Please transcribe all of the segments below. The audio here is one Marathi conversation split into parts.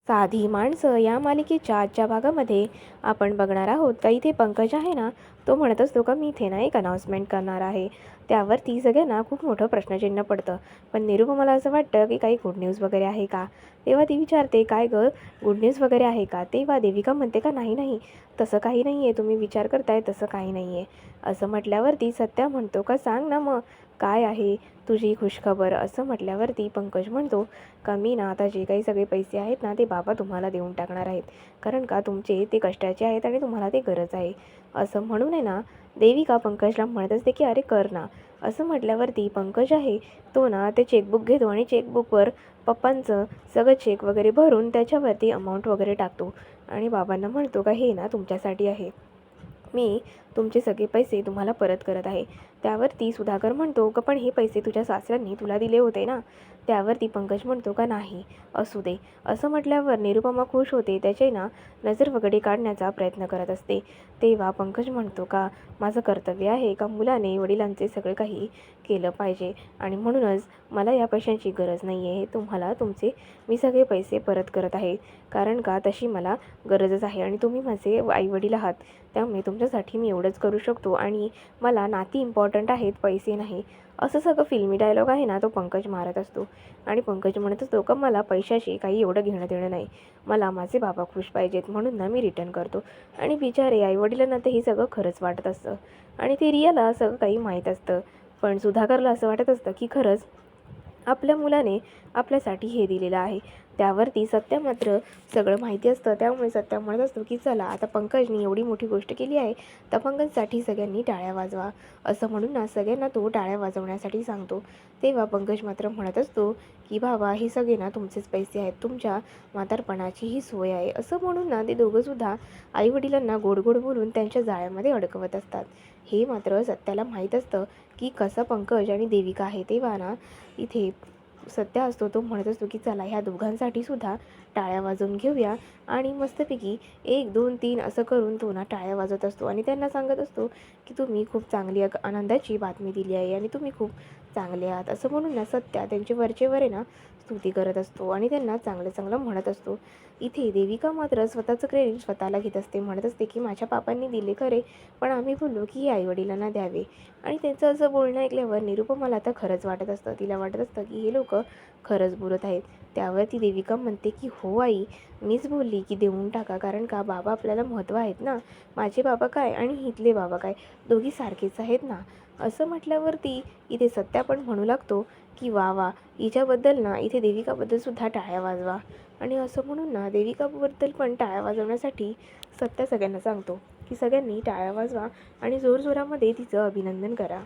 साधी माणसं या मालिकेच्या आजच्या भागामध्ये आपण बघणार आहोत का इथे पंकज आहे ना, तो म्हणत असतो का मी इथे ना एक अनाउन्समेंट करणार आहे. त्यावरती सगळ्यांना खूप मोठं प्रश्नचिन्ह पडतं. पण निरुपमाला असं वाटतं की काही गुड न्यूज वगैरे आहे का. तेव्हा ती विचारते काय गं, गुड न्यूज वगैरे आहे का. तेव्हा देविका म्हणते का नाही नाही, तसं काही नाही आहे, तुम्ही विचार करताय तसं काही नाही आहे. असं म्हटल्यावरती सत्या म्हणतो का सांग ना मग काय आहे तुझी खुशखबर. असं म्हटल्यावरती पंकज म्हणतो का मी ना आता जे काही सगळे पैसे आहेत ना ते बाबा तुम्हाला देऊन टाकणार आहेत, कारण का तुमचे ते कष्टाचे आहेत आणि तुम्हाला ते गरज आहे. असं म्हणून आहे ना देविका पंकजला म्हणत असते की अरे कर ना. असं म्हटल्यावरती पंकज आहे तो ना ते चेकबुक घेतो आणि चेकबुकवर पप्पांचं सगळं चेक वगैरे भरून त्याच्यावरती अमाऊंट वगैरे टाकतो आणि बाबांना म्हणतो का हे ना तुमच्यासाठी आहे, मी तुमचे सगळे पैसे तुम्हाला परत करत आहे. त्यावरती सुधाकर म्हणतो का पण हे पैसे तुझ्या सासऱ्यांनी तुला दिले होते ना. त्यावरती पंकज म्हणतो का नाही, असू दे. असं म्हटल्यावर निरुपमा खुश होते, त्याचे ना नजर वगैरे काढण्याचा प्रयत्न करत असते. तेव्हा पंकज म्हणतो का माझं कर्तव्य आहे का मुलाने वडिलांचे सगळे काही केलं पाहिजे आणि म्हणूनच मला या पैशांची गरज नाही आहे. तुम्हाला तुमचे मी सगळे पैसे परत करत आहे, कारण का तशी मला गरजच आहे आणि तुम्ही माझे आईवडील आहात. त्यामुळे तुमच्यासाठी मी एवढंच करू शकतो आणि मला नाती इम्पॉर्टंट आहेत, पैसे नाही. असं सगळं फिल्मी डायलॉग आहे ना तो पंकज मारत असतो आणि पंकज म्हणत असतो का मला पैशाशी काही एवढं घेणं देणं नाही, मला माझे बाबा खुश पाहिजेत म्हणून ना मी रिटर्न करतो. आणि बिचारे आईवडिलांना ते हे सगळं खरंच वाटत असतं आणि ते रियाला सगळं काही माहीत असतं. पण सुधाकरला असं वाटत असतं की खरंच आपल्या मुलाने आपल्यासाठी हे दिलेलं आहे. त्यावरती सत्या मात्र सगळं माहिती असतं, त्यामुळे सत्या म्हणत असतो की चला आता पंकजनी एवढी मोठी गोष्ट केली आहे तर पंकजसाठी सगळ्यांनी टाळ्या वाजवा. असं म्हणून ना सगळ्यांना तो टाळ्या वाजवण्यासाठी सांगतो. तेव्हा पंकज मात्र म्हणत असतो की बाबा हे सगळे ना तुमचेच पैसे आहेत, तुमच्या म्हातारपणाची ही सोय आहे. असं म्हणून ना ते दोघंसुद्धा आईवडिलांना गोड गोड बोलून त्यांच्या जाळ्यामध्ये अडकवत असतात. हे मात्र सत्याला माहीत असतं की कसं पंकज आणि देविका आहे. तेव्हा ना इथे सत्या असतो तो म्हणत असतो की चला ह्या दोघांसाठी सुद्धा टाळ्या वाजवून घेऊया आणि मस्तपैकी 1 2 3 असं करून तो ना टाळ्या वाजवत असतो आणि त्यांना सांगत असतो की तुम्ही खूप चांगली आनंदाची बातमी दिली आहे आणि तुम्ही खूप चांगले आहात. असं म्हणून ना सत्या त्यांचे वरचेवर आहे ना स्तुती करत असतो आणि त्यांना चांगलं चांगलं म्हणत असतो. इथे देविका मात्र स्वतःचं क्रेडिट स्वतःला घेत असते, म्हणत असते की माझ्या पापांनी दिले खरे, पण आम्ही बोललो की हे आईवडिलांना द्यावे. आणि त्यांचं असं बोलणं ऐकल्यावर निरुपमाला आता खरंच वाटत असतं, तिला वाटत असतं की हे लोक खरंच बोलत आहेत. त्यावर ती देविका म्हणते की हो आई, मीच बोलली की देऊन टाका, कारण का बाबा आपल्याला महत्त्व आहेत ना. माझे बाबा काय आणि इथले बाबा काय, दोघी सारखेच आहेत ना. असं म्हटल्यावरती इथे सत्या पण म्हणू लागतो की वा वा, हिच्याबद्दल ना इथे देविकाबद्दल सुद्धा टाळ्या वाजवा. आणि असं म्हणून ना देविकाबद्दल पण टाळ्या वाजवण्यासाठी सत्या सगळ्यांना सांगतो की सगळ्यांनी टाळ्या वाजवा आणि जोरजोरामध्ये तिचं अभिनंदन करा.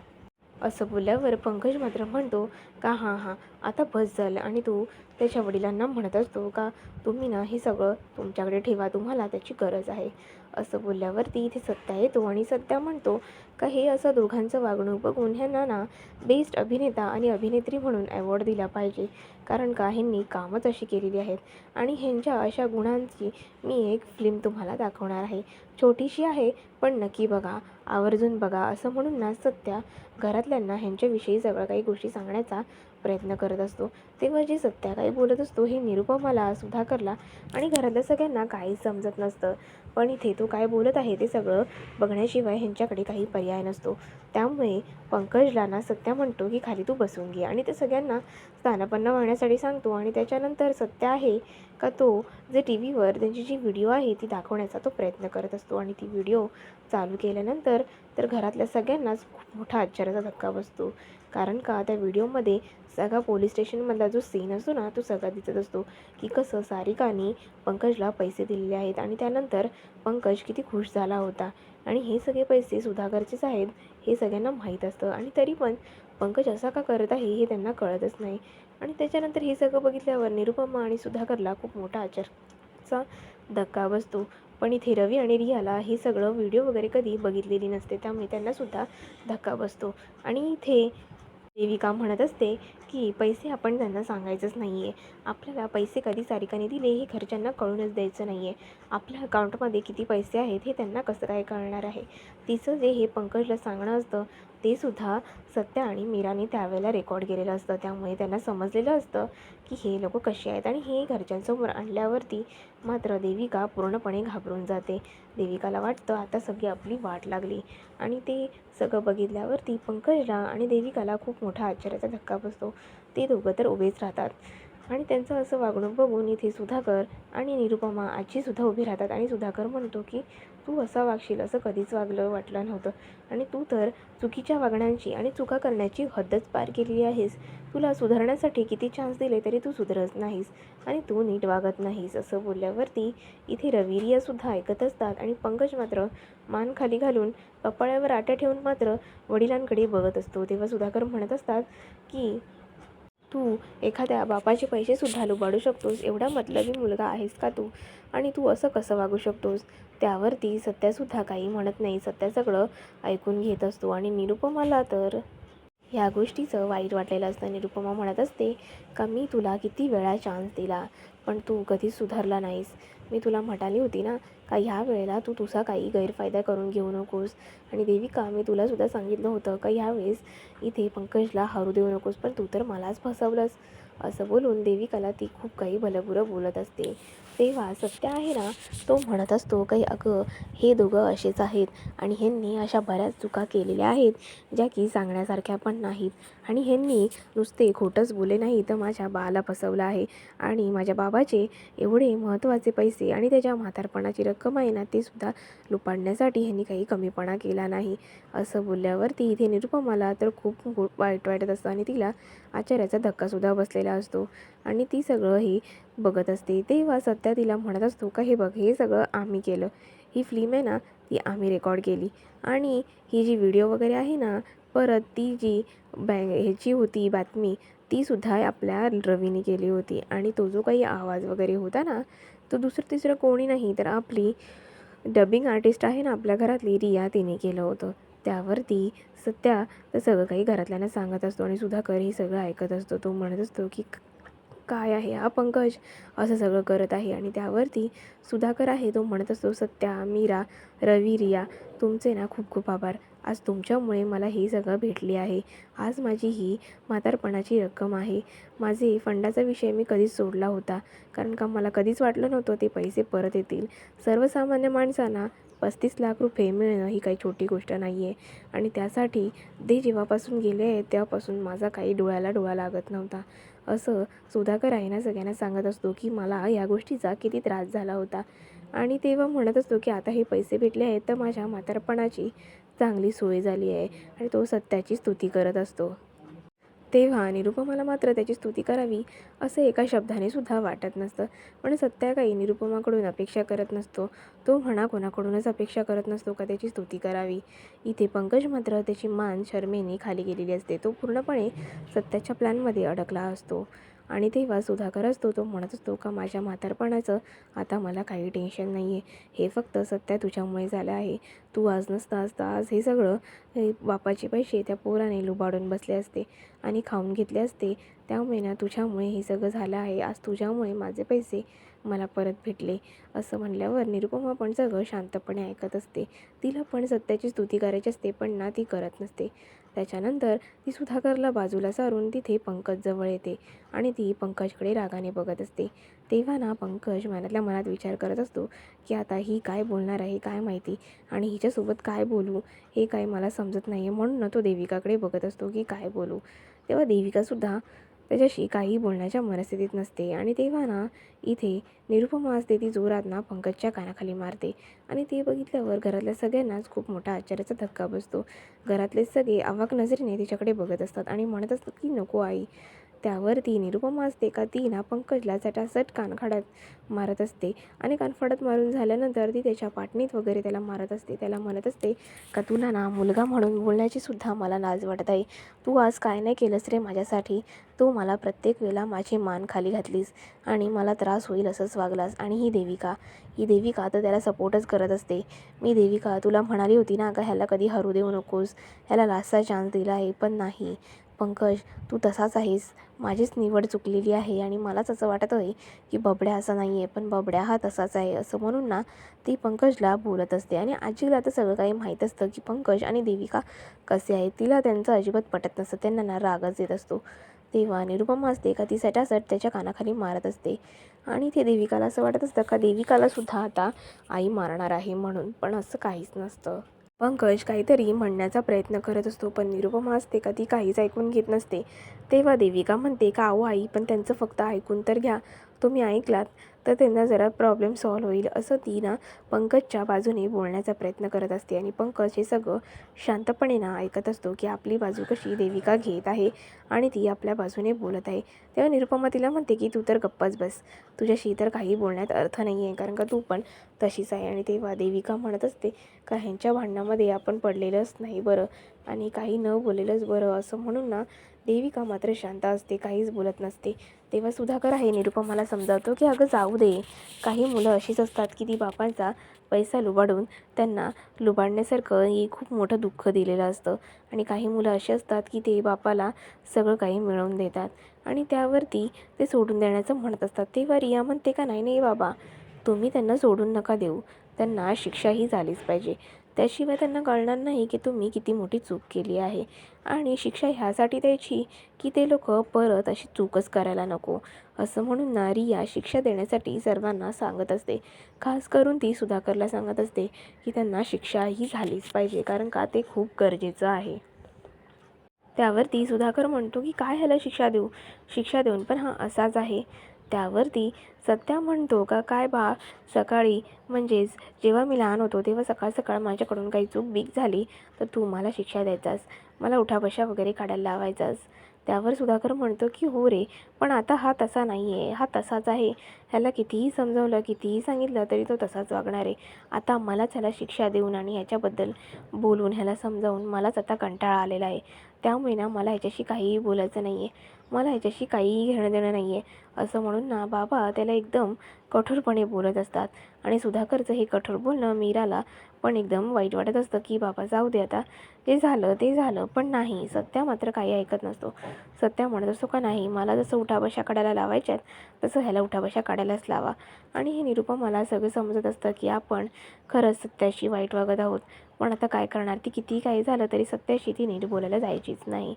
असं बोलल्यावर पंकज मात्र म्हणतो का हां हां आता बस झालं आणि तो त्याच्या वडिलांना म्हणत असतो का तुम्ही ना हे सगळं तुमच्याकडे ठेवा, तुम्हाला त्याची गरज आहे. असं बोलल्यावरती इथे सत्या येतो आणि सत्या म्हणतो का हे असं दोघांचं वागणूक बघून ह्यांना ना बेस्ट अभिनेता आणि अभिनेत्री म्हणून ॲवॉर्ड दिला पाहिजे, कारण का ह्यांनी कामच अशी केलेली आहेत आणि ह्यांच्या अशा गुणांची मी एक फिल्म तुम्हाला दाखवणार आहे. छोटीशी आहे पण नक्की बघा, आवर्जून बघा. असं म्हणून ना सत्या घरातल्यांना ह्यांच्याविषयी सगळं काही गोष्टी सांगण्याचा प्रयत्न करत असतो. तेव्हा जे सत्या काही बोलत असतो हे निरुपमाला, सुधाकरला आणि घरातल्या सगळ्यांना काहीच समजत नसतं. पण इथे तो काय बोलत आहे ते सगळं बघण्याशिवाय ह्यांच्याकडे काही पर्याय नसतो. त्यामुळे पंकजला ना सत्या म्हणतो की खाली तू बसून घे आणि ते सगळ्यांना स्थानापन्न वाहण्यासाठी सांगतो आणि त्याच्यानंतर सत्या आहे का तो जे टी व्हीवर त्यांची जी व्हिडिओ आहे ती दाखवण्याचा तो प्रयत्न करत असतो आणि ती व्हिडिओ चालू केल्यानंतर तर घरातल्या सगळ्यांनाच खूप मोठा आश्चर्याचा धक्का बसतो, कारण का त्या व्हिडिओमध्ये सगळा पोलीस स्टेशनमधला जो सीन असतो ना तो सगळा दिसत असतो की कसं सारिकाने पंकजला पैसे दिलेले आहेत आणि त्यानंतर पंकज किती खुश झाला होता आणि हे सगळे पैसे सुधाकरचेच आहेत हे सगळ्यांना माहीत असतं आणि तरी पण पंकज असा का करत आहे हे त्यांना कळतच नाही. आणि त्याच्यानंतर हे सगळं बघितल्यावर निरुपमा आणि सुधाकरला खूप मोठा आश्चर्याचा धक्का बसतो. पण इथे रवी आणि रियाला हे सगळं व्हिडिओ वगैरे कधी बघितलेली नसते, त्यामुळे त्यांनासुद्धा धक्का बसतो. आणि इथे देविका म्हणत असते की पैसे आपण त्यांना सांगायचंच नाही आहे. आपल्याला पैसे कधी सारिकाने दिले हे घरच्यांना कळूनच द्यायचं नाही आहे. आपल्या अकाउंटमध्ये किती पैसे आहेत हे त्यांना कसं काय कळणार आहे. तिचं जे हे पंकजला सांगणं असतं ते सुद्धा सत्या आणि मीराने त्यावेळेला रेकॉर्ड केलेलं असतं. त्यामुळे त्यांना समजलेलं असतं की हे लोक कसे आहेत. आणि हे घरच्यांसमोर आणल्यावरती मात्र देविका पूर्णपणे घाबरून जाते. देविकाला वाटतं आता सगळी आपली वाट लागली. आणि ते सगळं बघितल्यावरती पंकजला आणि देविकाला खूप मोठा आश्चर्याचा धक्का बसतो. ते दोघं तर उभेच राहतात आणि त्यांचं असं वागणूक बघून इथे सुधाकर आणि निरुपमा आजीसुद्धा उभी राहतात. आणि सुधाकर म्हणतो की तू असा वागशील असं कधीच वाटलं नव्हतं. आणि तू तर चुकीच्या वागण्याची आणि चुका करण्याची हद्दच पार केलेली आहेस. तुला सुधारण्यासाठी किती चान्स दिले तरी तू सुधरत नाहीस आणि तू नीट वागत नाहीस. असं बोलल्यावरती इथे रविरियासुद्धा ऐकत असतात. आणि पंकज मात्र मान खाली घालून कपाळावर आट्या ठेवून मात्र वडिलांकडे बघत असतो. तेव्हा सुधाकर म्हणत असतात की तू एखाद्या बापाचे पैसेसुद्धा लुबाडू शकतोस, एवढा मतलबी मुलगा आहेस का तू? आणि तू असं कसं वागू शकतोस? त्यावरती सत्यासुद्धा काही म्हणत नाही. सत्या सगळं ऐकून घेत असतो. आणि निरुपमाला तर ह्या गोष्टीचं वाईट वाटलेलं असतं. निरुपमा म्हणत असते का मी तुला किती वेळा चान्स दिला पण तू कधीच सुधारला नाहीस. मी तुला म्हणाली होती ना का ह्या वेळेला तू तुझा काही गैरफायदा करून घेऊ नकोस. आणि देविका मी तुलासुद्धा सांगितलं होतं का ह्यावेळेस इथे पंकजला हरू देऊ नकोस पण तू तर मलाच फसवलंस. असं बोलून देविकाला ती खूप काही भलंबुरं बोलत असते. तेव्हा सत्य आहे ना तो म्हणत असतो काही अगं हे दोघं असेच आहेत आणि ह्यांनी अशा बऱ्याच चुका केलेल्या आहेत ज्या की सांगण्यासारख्या पण नाहीत. आणि ह्यांनी नुसते खोटंच बोलले नाही तर माझ्या बाला फसवलं आहे. आणि माझ्या बाबाचे एवढे महत्त्वाचे पैसे आणि त्याच्या म्हातारपणाची रक्कम आहे ना ते सुद्धा लुपाडण्यासाठी ह्यांनी काही कमीपणा केला नाही. असं बोलल्यावरती इथे निरुपमाला तर खूप वाईट वाटत असतं आणि तिला आश्चर्याचा धक्कासुद्धा बसलेला असतो. आणि ती सगळं हे बघत असते. तेव्हा सत्या तिला म्हणत असतो का हे बघ हे सगळं आम्ही केलं. ही फिल्म आहे ना ती आम्ही रेकॉर्ड केली. आणि ही जी व्हिडिओ वगैरे आहे ना परत ती जी ह्याची होती बातमी तीसुद्धा आपल्या रवीने केली होती. आणि तो जो काही आवाज वगैरे होता ना तो दुसरं तिसरं कोणी नाही तर आपली डबिंग आर्टिस्ट आहे ना आपल्या घरातली रिया तिने केलं होतं. त्यावरती सत्या तर सगळं काही घरातल्यांना सांगत असतो. आणि सुधाकर हे सगळं ऐकत असतो. तो म्हणत असतो की काय आहे हा पंकज असं सगळं करत आहे. आणि त्यावरती सुधाकर आहे तो म्हणत असतो सत्या मीरा रवी रिया तुमचे ना खूप खूप आभार. आज तुमच्यामुळे मला हे सगळं भेटले आहे. आज माझी ही म्हातारपणाची रक्कम आहे. माझे फंडाचा विषय मी कधीच सोडला होता कारण का मला कधीच वाटलं नव्हतं ते पैसे परत येतील. सर्वसामान्य माणसांना 35 लाख रुपये मिळणं ही काही छोटी गोष्ट नाही आहे. आणि त्यासाठी ते जेव्हापासून गेले आहेत तेव्हापासून माझा काही डोळ्याला डोळा लागत नव्हता. असं सुधाकर आहे ना सगळ्यांना सांगत असतो की मला या गोष्टीचा किती त्रास झाला होता. आणि तेव्हा म्हणत असतो की आता हे पैसे भेटले आहेत तर माझ्या म्हातारपणाची चांगली सोय झाली आहे. आणि तो सत्याची स्तुती करत असतो. तेव्हा निरुपमाला मात्र त्याची स्तुती करावी असं एका शब्दाने सुद्धा वाटत नसतं. पण सत्या काही निरुपमाकडून अपेक्षा करत नसतो. तो म्हणा कोणाकडूनच अपेक्षा करत नसतो का त्याची स्तुती करावी. इथे पंकज मात्र त्याची मान शरमेने खाली गेलेली असते. तो पूर्णपणे सत्याच्या प्लॅनमध्ये अडकला असतो. आणि तेव्हा सुधाकर असतो तो म्हणत असतो का माझ्या म्हातारपणाचं आता मला काही टेन्शन नाही आहे. हे फक्त सत्या तुझ्यामुळे झालं आहे. तू आज नसता असता आज हे सगळं बापाचे पैसे त्या पोराने लुबाडून बसले असते आणि खाऊन घेतले असते. त्यामुळे ना तुझ्यामुळे हे सगळं झालं आहे. आज तुझ्यामुळे माझे पैसे मला परत भेटले. असं म्हणल्यावर निरुपमा पण सगळं शांतपणे ऐकत असते. तिला पण सत्याची स्तुती करायची असते पण ना ती करत नसते. त्याच्यानंतर ती सुधाकरला बाजूला सारून तिथे पंकजजवळ येते आणि ती पंकजकडे रागाने बघत असते. तेव्हा ना पंकज मनातल्या मनात विचार करत असतो की आता ही काय बोलणार आहे काय माहिती आणि हिच्यासोबत काय बोलू हे काय मला समजत नाही आहे. म्हणून तो देविकाकडे बघत असतो की काय बोलू. तेव्हा देविकासुद्धा त्याच्याशी काही बोलण्याच्या मनस्थितीत नसते. आणि तेव्हा ना इथे निरुपमा असते ती जोरात ना पंकजच्या कानाखाली मारते. आणि ते बघितल्यावर घरातल्या सगळ्यांनाच खूप मोठा आश्चर्याचा धक्का बसतो. घरातले सगळे अवाक नजरेने तिच्याकडे बघत असतात आणि म्हणत असतात की नको आई. त्यावर ती निरुपमा असते का ती ना पंकजला चटाचट कानखाडात मारत असते. आणि कानफाडात मारून झाल्यानंतर ती त्याच्या पाटणीत वगैरे त्याला मारत असते. त्याला म्हणत असते का तुला ना मुलगा म्हणून बोलण्याची सुद्धा मला लाज वाटत आहे. तू आज काय नाही केलंस रे माझ्यासाठी. तू मला प्रत्येक वेळेला माझी मान खाली घातलीस आणि मला त्रास होईल असंच वागलास. आणि ही देविका तर त्याला सपोर्टच करत असते. मी देविका तुला म्हणाली होती ना का ह्याला कधी हरू देऊ नकोस. ह्याला लास्टचा चान्स दिला आहे पण नाही. पंकज, तू तसाच आहेस. माझीच निवड चुकलेली आहे आणि मलाच असं वाटत आहे की बबड्या असा नाही आहे, पण बबड्या हा तसाच आहे असं म्हणून ना ती पंकजला बोलत असते. आणि आजीला तर सगळं काही माहीत असतं की पंकज आणि देविका कसे आहेत. तिला त्यांचं अजिबात पटत नसतं, त्यांना ना रागच येत असतो. तेव्हा निरुपमा असते का ती सटासट त्याच्या कानाखाली मारत असते आणि ते देविकाला असं वाटत असतं का देविकाला सुद्धा आता आई मारणार आहे म्हणून, पण असं काहीच नसतं. पंकज काहीतरी म्हणण्याचा प्रयत्न करत असतो, पण निरुपमा असते का ती काहीच ऐकून घेत नसते. तेव्हा देविका म्हणते का अहो आई, पण त्यांचं फक्त ऐकून तर घ्या. तुम्ही ऐकलात तर त्यांना जरा प्रॉब्लेम सॉल्व्ह होईल, असं ती ना पंकजच्या बाजूने बोलण्याचा प्रयत्न करत असते. आणि पंकज हे सगळं शांतपणे ना ऐकत असतो की आपली बाजू कशी देविका घेत आहे आणि ती आपल्या बाजूने बोलत आहे. तेव्हा निरुपमा तिला म्हणते की तू तर गप्पच बस, तुझ्याशी तर काही बोलण्यात अर्थ नाही आहे, कारण का तू पण तशीच आहे. आणि तेव्हा देविका म्हणत असते का ह्यांच्या भांडणामध्ये आपण पडलेलंच नाही बरं आणि काही न बोललेलंच बरं, असं म्हणून ना देविका मात्र शांत असते, काहीच बोलत नसते. तेव्हा सुधाकर आहे निरुपमाला समजावतो की अगं जाऊ दे, काही मुलं अशीच असतात की ती बापांचा पैसा लुबाडून त्यांना लुबाडण्यासारखं हे खूप मोठं दुःख दिलेलं असतं. आणि काही मुलं अशी असतात की ते बापाला सगळं काही मिळवून देतात आणि त्यावरती ते सोडून देण्याचं म्हणत असतात. तेव्हा रिया म्हणते का नाही नाही बाबा, तुम्ही त्यांना सोडून नका देऊ, त्यांना शिक्षाही झालीच पाहिजे. त्याशिवाय त्यांना कळणार नाही की तुम्ही किती मोठी चूक केली आहे. आणि शिक्षा ह्यासाठी द्यायची की ते लोक परत अशी चूकच करायला नको, असं म्हणून ना रिया शिक्षा देण्यासाठी सर्वांना सांगत असते. खास करून ती सुधाकरला सांगत असते की त्यांना शिक्षाही झालीच पाहिजे, कारण का ते खूप गरजेचं आहे. त्यावरती सुधाकर म्हणतो की काय ह्याला शिक्षा देऊन पण हा असाच आहे. त्यावरती सत्या म्हणतो का काय बा, सकाळी म्हणजेच जेव्हा मी लहान होतो तेव्हा सकाळ सकाळ माझ्याकडून काही चूक बीक झाली तर तू मला शिक्षा द्यायचास, मला उठाबशा वगैरे काढायला लावायचास. त्यावर सुधाकर म्हणतो की हो रे, पण आता हा तसा नाही आहे, हा तसाच आहे. ह्याला कितीही समजावलं कितीही सांगितलं तरी तो तसाच वागणार आहे. आता मलाच ह्याला शिक्षा देऊन आणि ह्याच्याबद्दल बोलून ह्याला समजावून मलाच आता कंटाळा आलेला आहे. त्यामुळे ना मला ह्याच्याशी काहीही बोलायचं नाही आहे, मला ह्याच्याशी काहीही घेणं देणं नाही आहे, असं म्हणून ना बाबा त्याला एकदम कठोरपणे बोलत असतात. आणि सुधाकरचं हे कठोर बोलणं मीराला पण एकदम वाईट वाटत असतं की बाबा जाऊ दे आता, ते झालं. पण नाही, सत्या मात्र काही ऐकत नसतो. सत्या म्हणत असतो का नाही, मला जसं उठाबशा काढायला लावायच्यात तसं ह्याला उठाबशा काढायलाच लावा. आणि हे निरुपमाला सगळं समजत असतं की आपण खरंच सत्याशी वाईट वागत आहोत, पण आता काय करणार, ती कितीही काही झालं तरी सत्याशी ती नीट बोलायला जायचीच नाही.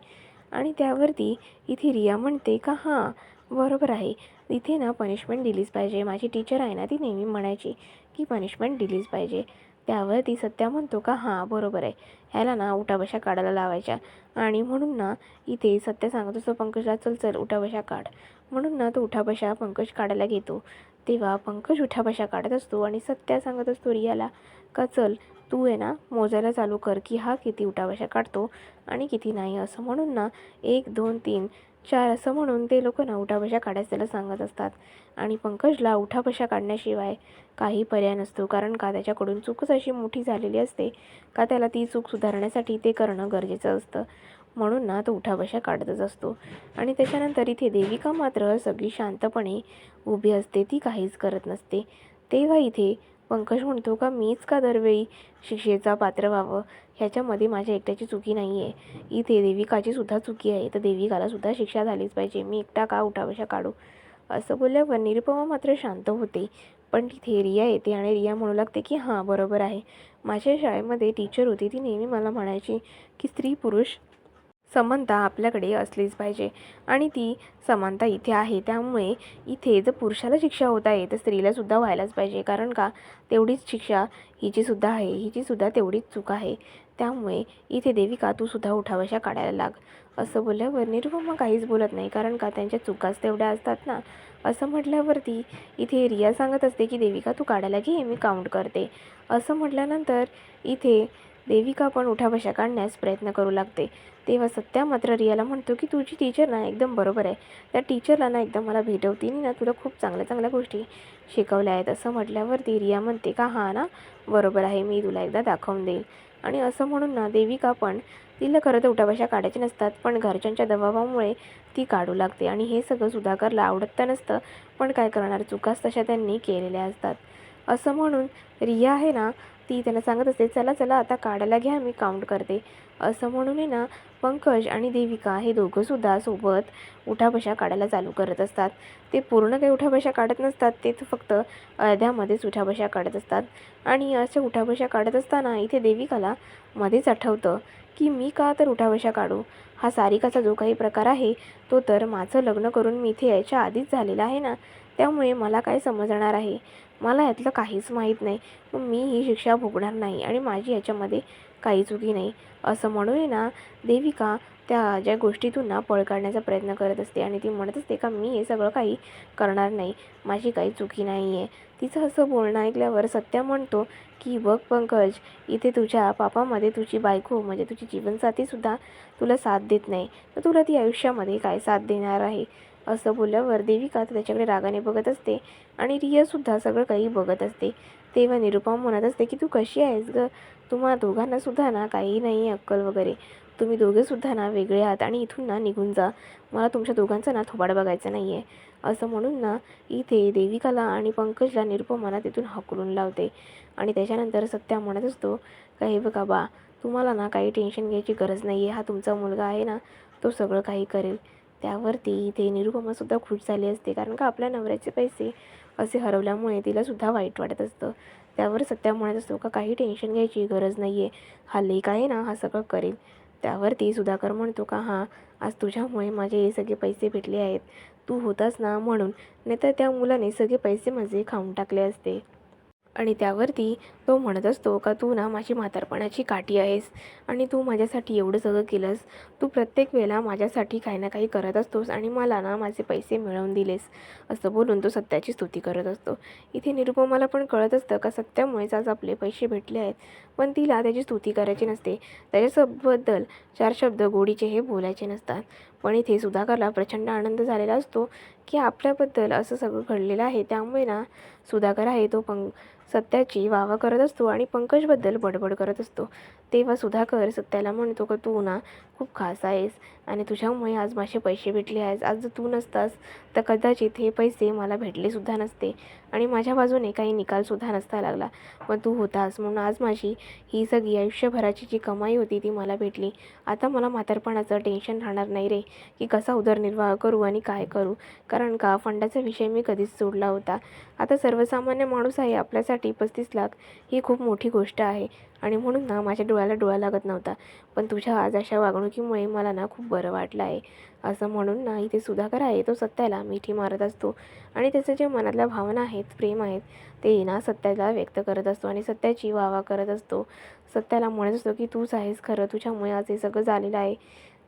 आणि त्यावरती इथे रिया म्हणते का हां बरोबर आहे, इथे ना पनिशमेंट दिलीच पाहिजे. माझी टीचर आहे ना ती नेहमी म्हणायची की पनिशमेंट दिलीच पाहिजे. त्यावर ती सत्या म्हणतो का हां बरोबर आहे, ह्याला ना उठाबशा काढायला लावायच्या. आणि म्हणून ना इथे सत्या सांगत असतो पंकजला चल चल उठाबशा काढ, म्हणून ना तो उठाबशा पंकज काढायला घेतो. तेव्हा पंकज उठाबशा काढत असतो आणि सत्या सांगत असतो रियाला का चल तू आहे ना मोजायला चालू कर की हा किती उठाबशा काढतो आणि किती नाही, असं म्हणून ना 1 2 3 4 असं म्हणून ते लोक ना उठाबशा काढायला त्याला सांगत असतात. आणि पंकजला उठाबशा काढण्याशिवाय काही पर्याय नसतो, कारण का त्याच्याकडून चूकच अशी मोठी झालेली असते का त्याला ती चूक सुधारण्यासाठी ते करणं गरजेचं असतं. म्हणून ना तो उठाबशा काढतच असतो. आणि त्याच्यानंतर इथे देविका मात्र सगळी शांतपणे उभी असते, ती काहीच करत नसते. तेव्हा इथे पंकज म्हणतो का मीच का दरवेळी शिक्षेचा पात्र व्हावं, ह्याच्यामध्ये माझ्या एकट्याची चुकी नाही आहे, इथे देविकाची सुद्धा चुकी आहे, तर देविकाला सुद्धा शिक्षा झालीच पाहिजे, मी एकटा का उठाबशा काढू. असं बोलल्यावर निरुपमा मात्र शांत होते. पण तिथे रिया येते आणि रिया म्हणू लागते की हां बरोबर आहे, माझ्या शाळेमध्ये टीचर होती, ती नेहमी मला म्हणायची की स्त्री पुरुष समानता आपल्याकडे असलीच पाहिजे आणि ती समानता इथे आहे. त्यामुळे इथे जर पुरुषाला शिक्षा होत आहे तर स्त्रीलासुद्धा व्हायलाच पाहिजे, कारण का तेवढीच शिक्षा हिचीसुद्धा आहे, हिचीसुद्धा तेवढीच चूक आहे. त्यामुळे इथे देविका तू सुद्धा उठाबशा काढायला लाग. असं बोलल्यावर निरुपमा काहीच बोलत नाही, कारण का त्यांच्या चुकाच तेवढ्या असतात ना. असं म्हटल्यावरती इथे रिया सांगत असते की देविका तू काढायला घे, मी काउंट करते. असं म्हटल्यानंतर इथे देविका पण उठाबशा काढण्यास प्रयत्न करू लागते. तेव्हा सत्या मात्र रियाला म्हणतो की तुझी टीचर ना एकदम बरोबर आहे, त्या टीचरला ना एकदम मला भेटव, तिने ना तुला खूप चांगल्या चांगल्या गोष्टी शिकवल्या आहेत. असं म्हटल्यावरती रिया म्हणते का हां ना बरोबर आहे, मी तुला एकदा दाखवून देईल. आणि असं म्हणून ना देविका पण, तिला खरं तर उठाबशा काढायचे नसतात, पण घरच्यांच्या दबावामुळे ती काढू लागते. आणि हे सगळं सुधाकरला आवडत तर नसतं, पण काय करणार, चुकाच तशा त्यांनी केलेल्या असतात. असं म्हणून रिया आहे ना ती त्याला सांगत असते, चला चला आता काढायला घ्या, मी काउंट करते. असं म्हणून आहे ना पंकज आणि देविका हे दोघंसुद्धा सोबत उठाबशा काढायला चालू करत असतात. ते पूर्ण काही उठाबशा काढत नसतात, ते फक्त अर्ध्यामध्येच उठाबशा काढत असतात. आणि अशा उठाबशा काढत असताना इथे देविकाला मध्येच आठवतं की मी का तर उठाबशा काढू. हा सारिकाचा जो काही प्रकार आहे तो तर माझं लग्न करून मी इथे यायच्या आधीच झालेला आहे ना, त्यामुळे मला काय समजणार आहे. मला यातलं काहीच माहीत नाही. मग मी ही शिक्षा भोगणार नाही आणि माझी याच्यामध्ये काही चुकी नाही. असं म्हणून ना देविका त्या ज्या गोष्टीतून ना पळ काढण्याचा प्रयत्न करत असते आणि ती म्हणत असते का मी हे सगळं काही करणार नाही, माझी काही चुकी नाही आहे. तिचं असं बोलणं ऐकल्यावर सत्या म्हणतो की बघ पंकज, इथे तुझ्या पापामध्ये तुझी बायको म्हणजे तुझी जीवनसाथीसुद्धा तुला साथ देत नाही, तर तुला ती आयुष्यामध्ये काय साथ देणार आहे. असं बोलल्यावर देविका तर त्याच्याकडे रागाने बघत असते आणि रियासुद्धा सगळं काही बघत असते. तेव्हा निरुपमा म्हणत असते की तू कशी आहेस गं, तुम्हा दोघांनासुद्धा ना काही नाही आहे अक्कल वगैरे, तुम्ही दोघेसुद्धा ना वेगळे आहात आणि इथून ना निघून जा, मला तुमच्या दोघांचं ना थोबाड बघायचं नाही आहे. असं म्हणून ना इथे देविकाला आणि पंकजला निरुपमाला तिथून हाकलून लावते. आणि त्याच्यानंतर सत्या म्हणत असतो का हे बघा बा, तुम्हाला ना काही टेन्शन घ्यायची गरज नाही आहे, हा तुमचा मुलगा आहे ना, तो सगळं काही करेल. त्यावरती इथे निरुपमासुद्धा खुश झाली असते, कारण का आपल्या नवऱ्याचे पैसे असे हरवल्यामुळे तिलासुद्धा वाईट वाटत असतं. त्यावर सत्या म्हणत असतो का काही टेन्शन घ्यायची गरज नाही आहे, हा लेक आहे ना, हा सगळं करेल. त्यावरती सुधाकर म्हणतो का हां, आज तुझ्यामुळे माझे हे सगळे पैसे भेटले आहेत, तू होतास ना म्हणून, नाहीतर त्या मुलाने सगळे पैसे माझे खाऊन टाकले असते. आणि त्यावरती तो म्हणत असतो का तू ना माझी म्हातारपणाची काठी आहेस आणि तू माझ्यासाठी एवढं सगळं केलंस, तू प्रत्येक वेळेला माझ्यासाठी काही ना काही करत असतोस आणि मला ना माझे पैसे मिळवून दिलेस. असं बोलून तो सत्याची स्तुती करत असतो. इथे निरुपमाला पण कळत असतं का सत्यामुळेच आज आपले पैसे भेटले आहेत, पण तिला त्याची स्तुती करायची नसते, त्याच्याबद्दल चार शब्द गोडीचे हे बोलायचे नसतात. पण इथे सुधाकरला प्रचंड आनंद झालेला असतो की आपल्याबद्दल असं सगळं घडलेलं आहे, त्यामुळे ना सुधाकर आहे तो सत्याची वावा करत असतो आणि पंकजबद्दल बडबड करत असतो. तेव्हा सुधाकर सत्याला म्हणतो का तू ना खूप खास आहेस आणि तुझ्यामुळे आज माझे पैसे भेटले आहेत. आज जर तू नसतास तर कदाचित हे पैसे मला भेटलेसुद्धा नसते आणि माझ्या बाजूने काही निकालसुद्धा नसता लागला, पण तू होतास म्हणून आज माझी ही सगळी आयुष्यभराची जी कमाई होती ती मला भेटली. आता मला म्हातारपणाचं टेन्शन राहणार नाही रे, की कसा उदरनिर्वाह करू आणि काय करू, कारण का फंडाचा विषय मी कधीच सोडला होता. आता सर्वसामान्य माणूस आहे, आपल्यासाठी 35 लाख ही खूप मोठी गोष्ट आहे आणि म्हणून ना माझ्या डोळ्याला डोळा लागत नव्हता, पण तुझ्या आज अशा वागणुकीमुळे मला ना खूप बरं वाटलं आहे. असं म्हणून ना इथे सुधाकर आहे तो सत्याला मिठी मारत असतो आणि त्याचं जे मनातल्या भावना आहेत, प्रेम आहेत, ते ना सत्याला व्यक्त करत असतो आणि सत्याची वावा करत असतो. सत्याला म्हणत असतो की तूच आहेस खरं, तुझ्यामुळे आज हे सगळं झालेलं आहे.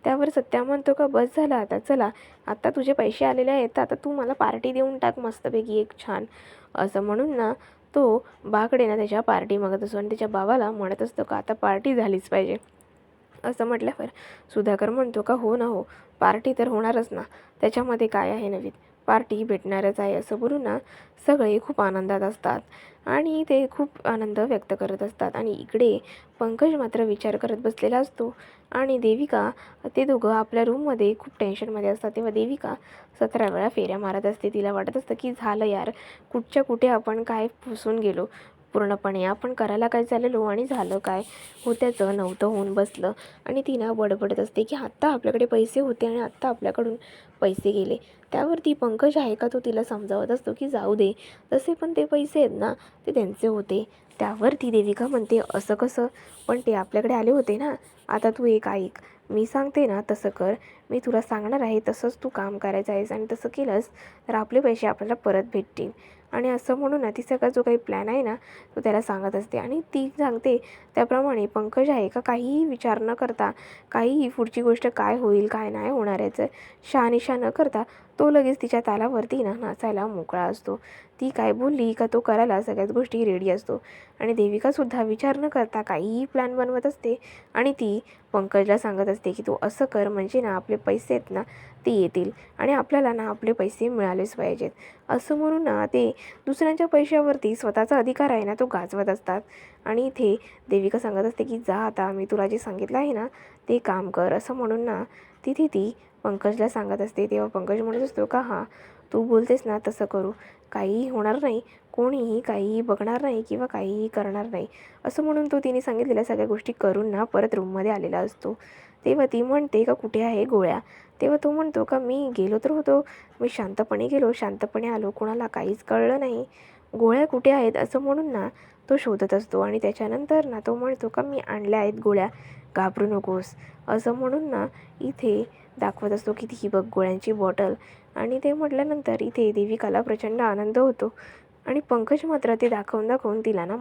त्यावर सत्या म्हणतो का बस झालं आता, चला आता तुझे पैसे आलेले आहेत, तर आता तू मला पार्टी देऊन टाक मस्तपैकी एक छान. असं म्हणून ना तो बाकडे ना त्याच्या पार्टी मागत असतो आणि त्याच्या बाबाला म्हणत असतो का आता पार्टी झालीच पाहिजे. असं म्हटल्यावर सुधाकर म्हणतो का हो ना हो, पार्टी तर होणारच ना, त्याच्यामध्ये काय आहे नवीन, पार्टी भेटणारच आहे. असं बोलून ना सगळे खूप आनंदात असतात आणि ते खूप आनंद व्यक्त करत असतात. आणि इकडे पंकज मात्र विचार करत बसलेला असतो आणि देविका, ते दोघं आपल्या रूममध्ये खूप टेन्शनमध्ये असतात. तेव्हा देविका 17 वेळा फेऱ्या मारत असते. तिला वाटत असतं की झालं यार, कुठच्या कुठे आपण काय फसून गेलो, पूर्णपणे आपण करायला काय चाललेलो आणि झालं काय, होत्याचं नव्हतं होऊन बसलं. आणि ती ना बडबडत असते की आत्ता आपल्याकडे पैसे होते आणि आत्ता आपल्याकडून पैसे गेले. त्यावरती पंकज आहे का तो तिला समजावत असतो की जाऊ दे, तसे पण ते पैसे आहेत ना ते त्यांचे होते. त्यावरती देविका म्हणते असं कसं, पण ते आपल्याकडे आले होते ना, आता तू एक ऐक, मी सांगते ना तसं कर, मी तुला सांगणार आहे तसंच तू काम करायचं आहेस आणि तसं केलंस तर आपले पैसे आपल्याला परत भेटतील. आणि असं म्हणून ना ती सगळा जो काही प्लॅन आहे ना तो त्याला सांगत असते आणि ती सांगते त्याप्रमाणे पंकज आहे का काहीही विचार न करता, काहीही पुढची गोष्ट काय होईल काय नाही होणार याचं शहानिशा न करता तो लगेच तिच्या तालावरती ना नाचायला मोकळा असतो. ती काय बोलली का तो करायला सगळ्याच गोष्टी रेडी असतो आणि देविकासुद्धा विचार न करता काहीही प्लॅन बनवत असते आणि ती पंकजला सांगत असते की तू असं कर म्हणजे ना आपले पैसे आहेत ना ते येतील आणि आपल्याला ना आपले पैसे मिळालेच पाहिजेत. असं म्हणून ना ते दुसऱ्यांच्या पैशावरती स्वतःचा अधिकार आहे ना तो गाजवत असतात. आणि इथे देविका सांगत असते की जा आता, मी तुला जे सांगितलं आहे ना ते काम कर. असं म्हणून ना तिथे ती पंकजला सांगत असते. तेव्हा पंकज म्हणत असतो का हां तू बोलतेस ना तसं करू. काहीही होणार नाही, कोणीही काहीही बघणार नाही किंवा काहीही करणार नाही असं म्हणून तो तिने सांगितलेल्या सगळ्या गोष्टी करून ना परत रूममध्ये आलेला असतो. तेव्हा ती म्हणते का कुठे आहे गोळ्या. तेव्हा तो म्हणतो का मी गेलो तर होतो, मी शांतपणे गेलो, शांतपणे आलो, कोणाला काहीच कळलं नाही, गोळ्या कुठे आहेत असं म्हणून ना तो शोधत असतो. आणि त्याच्यानंतर ना तो म्हणतो का मी आणल्या आहेत गोळ्या, घाबरू नकोस असं म्हणून ना इथे दाखवत असतो की ही बघ गोळ्यांची बॉटल. आणि ते म्हटल्यानंतर इथे देविकाला प्रचंड आनंद होतो आणि पंकज मात्र ते दाखवून दाखवून तिला ना